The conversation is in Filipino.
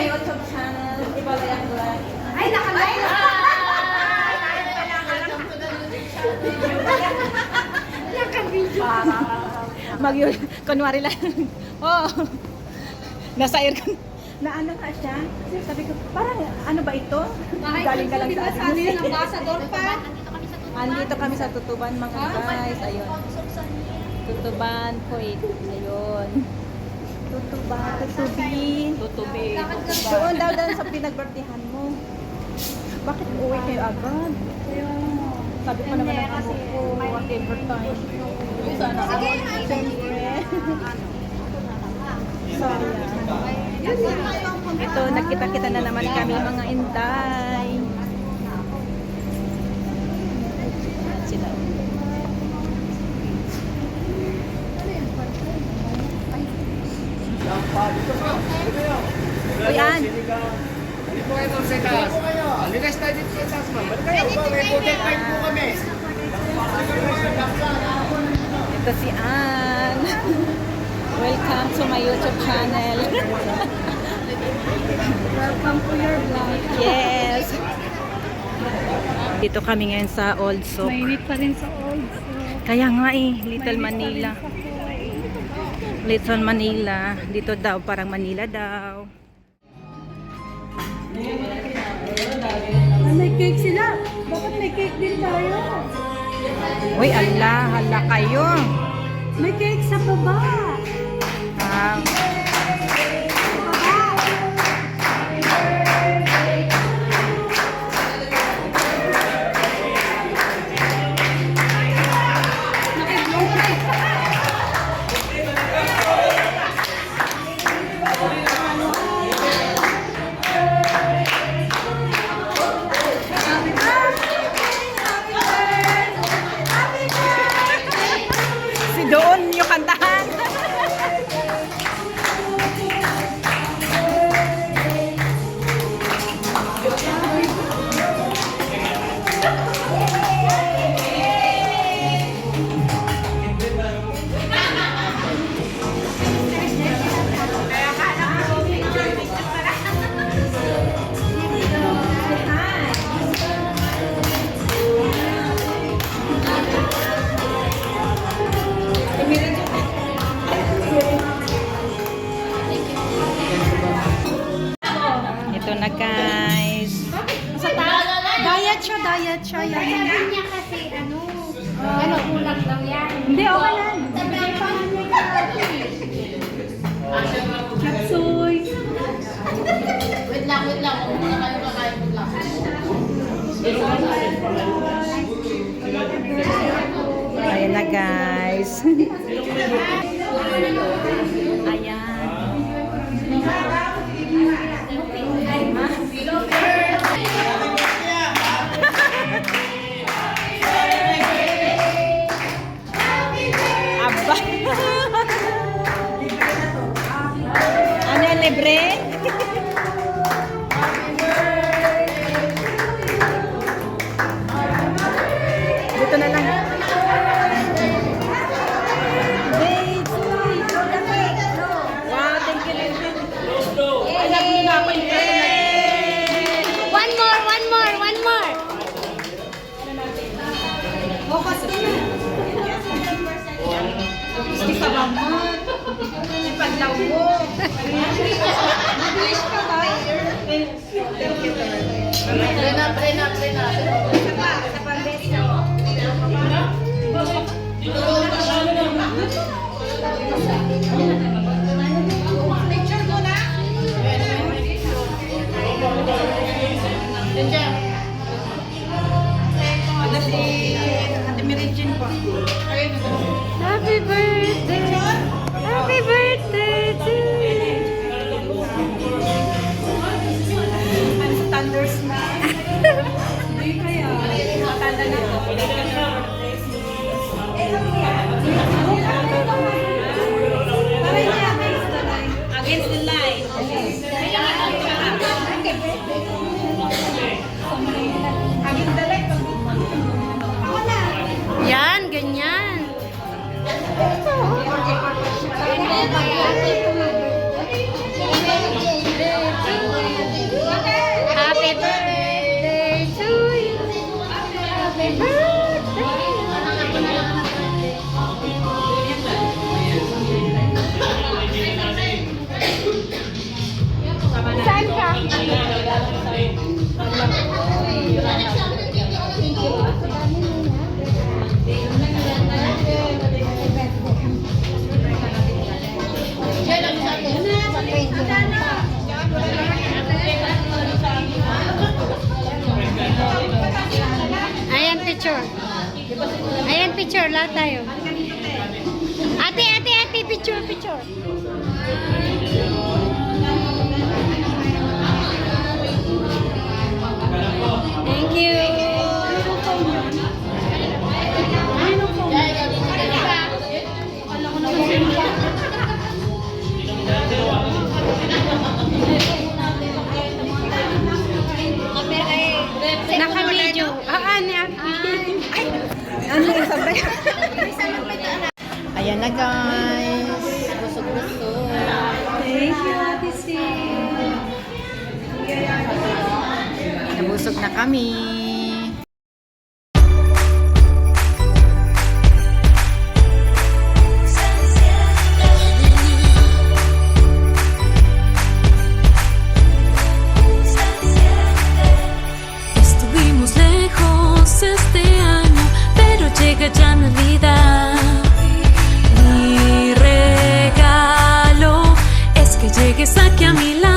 my YouTube channel, Ibalay ang Vlog. Ay, nakalay na! Kunwari lang. Oh. Nasa aircon. Na ano ka siya? Sabi ko, parang ano ba ito? Galing ka lang sa ano yun, ambassador pa? Andito kami sa Tutuban mga guys. Ayun. Tutuban, Kuwait. Ayun. Tutuban, Tutubin. Tutubin. Doon daw sa pinagbartihan mo. Bakit uwi kayo agad? Sabi ko naman ang ano ko, whatever time. Sana ako, siyempre. Sayang. Ito, nakita-kita na naman kami mga inday. Sila. Uy, An. Dito kayo doon sa taas. Ligas tayo dito sa taas, ma'am. Ba't kayo? May project time po kami. Ito si Ann. Welcome to my YouTube channel. Welcome to your vlog. Yes. Dito kami ngayon sa Old Souk. Mainit pa rin sa old. Kaya nga Little Manila. Little Manila. Dito daw, parang Manila daw. May cake sila. Bakit may cake din tayo? Uy, hala kayo. May cake sa baba. Ah, si doon yung kantahan. Ito na guys. Diet siya. Yan. Niya kasi kulang lang yan. Hindi, okay lang. Kapsoy. Wait lang. Huwag muna kayo kakain mo lang. Ayan na guys. Ayan. Aba. Ano yung libre? Dito na lang. Wow, thank you. Alam niyo na ako yung One more. Focus ka na. Gusto ka ba mo? Ipaglaw mo. Mabilis ka ba? Play na. Sa pambes. Picture ko na. Ano si Ate Mirijin po? Happy birthday to you. Ano sa Thunders na? Hindi kaya. Matanda na to. Against the light. Against the light. Ako na. Yan, ganyan. Happy birthday to you. picture. Lahat tayo. Ate, picture. Thank you. Naka-video. Ano yung sabay? Ayan na guys. Busog-busog. Thank you, Ate C. Nabusog na kami. Estuvimos lejos este año, pero llega ya Navidad. Mi regalo es que llegues aquí a mi lado.